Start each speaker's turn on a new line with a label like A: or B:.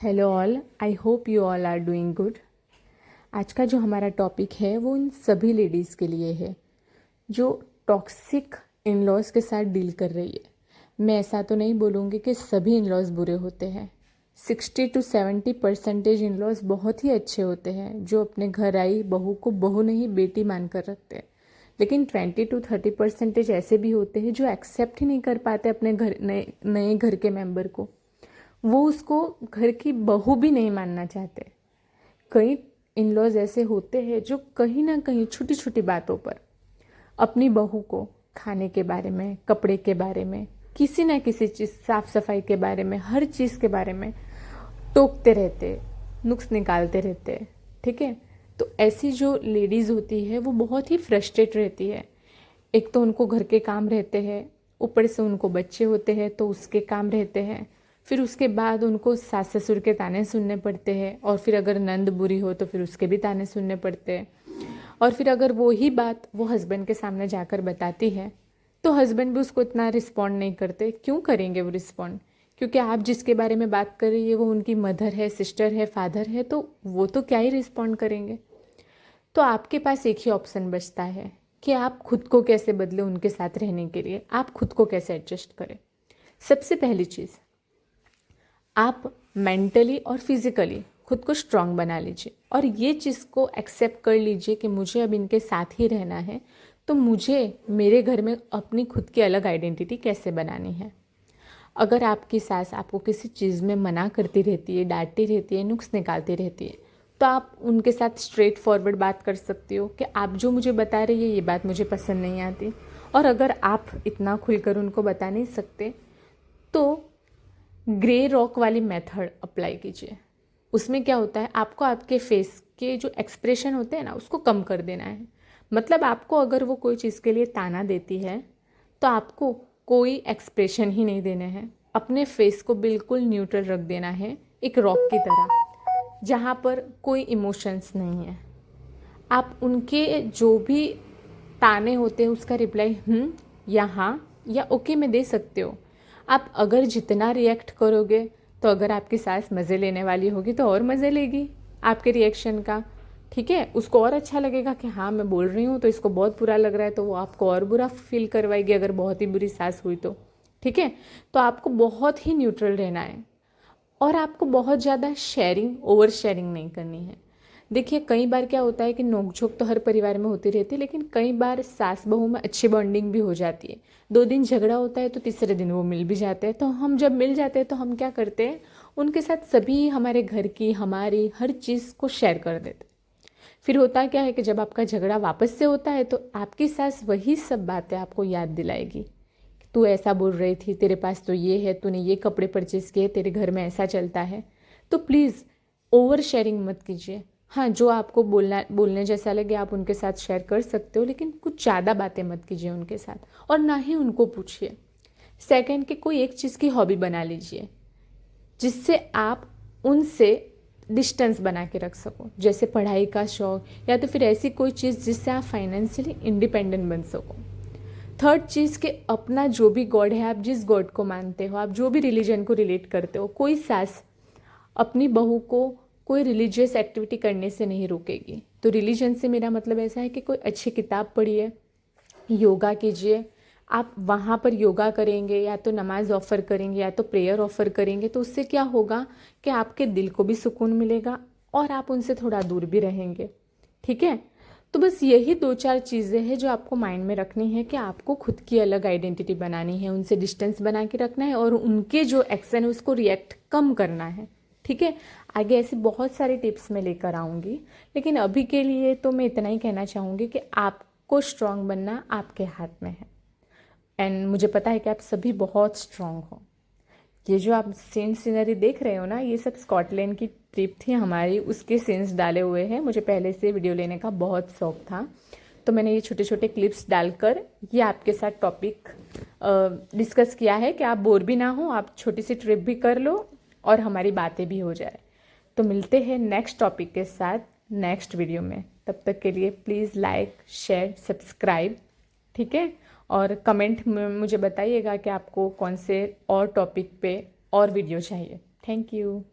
A: Hello all, I hope you all are doing good. आज का जो हमारा टॉपिक है वो इन सभी लेडीज़ के लिए है जो टॉक्सिक इन लॉज के साथ डील कर रही है। मैं ऐसा तो नहीं बोलूँगी कि सभी इन लॉज बुरे होते हैं। 60 to 70% इन लॉज बहुत ही अच्छे होते हैं जो अपने घर आई बहू को बहू नहीं बेटी मानकर रखते हैं। लेकिन 20 to 30% ऐसे भी होते हैं जो एक्सेप्ट ही नहीं कर पाते अपने घर नए घर के मेंबर को। वो उसको घर की बहू भी नहीं मानना चाहते। कई इन लॉज ऐसे होते हैं जो कहीं ना कहीं छोटी छोटी बातों पर अपनी बहू को खाने के बारे में, कपड़े के बारे में, किसी ना किसी चीज़, साफ सफाई के बारे में, हर चीज़ के बारे में टोकते रहते, नुक्स निकालते रहते। ठीक है, तो ऐसी जो लेडीज़ होती है वो बहुत ही फ्रस्ट्रेट रहती है। एक तो उनको घर के काम रहते हैं, ऊपर से उनको बच्चे होते हैं तो उसके काम रहते हैं, फिर उसके बाद उनको सास ससुर के ताने सुनने पड़ते हैं, और फिर अगर नंद बुरी हो तो फिर उसके भी ताने सुनने पड़ते हैं। और फिर अगर वो ही बात वो हस्बैंड के सामने जाकर बताती है तो हस्बैंड भी उसको इतना रिस्पॉन्ड नहीं करते। क्यों करेंगे वो रिस्पॉन्ड? क्योंकि आप जिसके बारे में बात कर रही है वो उनकी मदर है, सिस्टर है, फादर है, तो वो तो क्या ही रिस्पॉन्ड करेंगे। तो आपके पास एक ही ऑप्शन बचता है कि आप खुद को कैसे बदले उनके साथ रहने के लिए, आप खुद को कैसे एडजस्ट करें। सबसे पहली चीज़, आप मेंटली और फिजिकली खुद को स्ट्रांग बना लीजिए और ये चीज़ को एक्सेप्ट कर लीजिए कि मुझे अब इनके साथ ही रहना है, तो मुझे मेरे घर में अपनी खुद की अलग आइडेंटिटी कैसे बनानी है। अगर आपकी सास आपको किसी चीज़ में मना करती रहती है, डांटती रहती है, नुक्स निकालती रहती है, तो आप उनके साथ स्ट्रेट फॉरवर्ड बात कर सकती हो कि आप जो मुझे बता रही है ये बात मुझे पसंद नहीं आती। और अगर आप इतना खुलकर उनको बता नहीं सकते तो ग्रे रॉक वाली मेथड अप्लाई कीजिए। उसमें क्या होता है, आपको आपके फेस के जो एक्सप्रेशन होते हैं ना उसको कम कर देना है। मतलब आपको अगर वो कोई चीज़ के लिए ताना देती है तो आपको कोई एक्सप्रेशन ही नहीं देने हैं, अपने फेस को बिल्कुल न्यूट्रल रख देना है, एक रॉक की तरह जहाँ पर कोई इमोशंस नहीं है। आप उनके जो भी ताने होते हैं उसका रिप्लाई या हाँ या ओके में दे सकते हो। आप अगर जितना रिएक्ट करोगे तो अगर आपकी सास मज़े लेने वाली होगी तो और मज़े लेगी आपके रिएक्शन का। ठीक है, उसको और अच्छा लगेगा कि हाँ मैं बोल रही हूँ तो इसको बहुत बुरा लग रहा है, तो वो आपको और बुरा फील करवाएगी अगर बहुत ही बुरी सास हुई तो। ठीक है, तो आपको बहुत ही न्यूट्रल रहना है और आपको बहुत ज़्यादा ओवर शेयरिंग नहीं करनी है। देखिए, कई बार क्या होता है कि नोकझोंक तो हर परिवार में होती रहती है, लेकिन कई बार सास बहू में अच्छी बॉन्डिंग भी हो जाती है। 2 दिन झगड़ा होता है तो तीसरे दिन वो मिल भी जाते हैं। तो हम जब मिल जाते हैं तो हम क्या करते हैं, उनके साथ सभी हमारे घर की, हमारी हर चीज़ को शेयर कर देते हैं। फिर होता क्या है कि जब आपका झगड़ा वापस से होता है तो आपकी सास वही सब बातें आपको याद दिलाएगी। तू ऐसा बोल रही थी, तेरे पास तो ये है, तूने ये कपड़े परचेज किए, तेरे घर में ऐसा चलता है। तो प्लीज़ ओवर शेयरिंग मत कीजिए। हाँ, जो आपको बोलने जैसा लगे आप उनके साथ शेयर कर सकते हो, लेकिन कुछ ज़्यादा बातें मत कीजिए उनके साथ और ना ही उनको पूछिए। सेकंड, कि कोई एक चीज़ की हॉबी बना लीजिए जिससे आप उनसे डिस्टेंस बना के रख सको, जैसे पढ़ाई का शौक या तो फिर ऐसी कोई चीज़ जिससे आप फाइनेंशियली इंडिपेंडेंट बन सको। थर्ड चीज़, कि अपना जो भी गॉड है, आप जिस गॉड को मानते हो, आप जो भी रिलीजन को रिलेट करते हो, कोई सास अपनी बहू को कोई रिलीजियस एक्टिविटी करने से नहीं रोकेगी। तो रिलीजन से मेरा मतलब ऐसा है कि कोई अच्छी किताब पढ़िए, योगा कीजिए। आप वहाँ पर योगा करेंगे या तो नमाज ऑफ़र करेंगे या तो प्रेयर ऑफ़र करेंगे, तो उससे क्या होगा कि आपके दिल को भी सुकून मिलेगा और आप उनसे थोड़ा दूर भी रहेंगे। ठीक है, तो बस यही 2-4 चीज़ें हैं जो आपको माइंड में रखनी है कि आपको खुद की अलग आइडेंटिटी बनानी है, उनसे डिस्टेंस बना के रखना है और उनके जो एक्शन है उसको रिएक्ट कम करना है। ठीक है, आगे ऐसी बहुत सारी टिप्स मैं लेकर आऊँगी, लेकिन अभी के लिए तो मैं इतना ही कहना चाहूँगी कि आपको स्ट्रांग बनना आपके हाथ में है। एंड मुझे पता है कि आप सभी बहुत स्ट्रांग हो। ये जो आप सीनरी देख रहे हो ना, ये सब स्कॉटलैंड की ट्रिप थी हमारी, उसके सीन्स डाले हुए हैं। मुझे पहले से वीडियो लेने का बहुत शौक था, तो मैंने ये छोटे छोटे क्लिप्स डालकर ये आपके साथ टॉपिक डिस्कस किया है कि आप बोर भी ना हो, आप छोटी सी ट्रिप भी कर लो और हमारी बातें भी हो जाए। तो मिलते हैं नेक्स्ट टॉपिक के साथ नेक्स्ट वीडियो में। तब तक के लिए प्लीज़ लाइक, शेयर, सब्सक्राइब। ठीक है, और कमेंट में मुझे बताइएगा कि आपको कौन से और टॉपिक पे और वीडियो चाहिए। Thank you.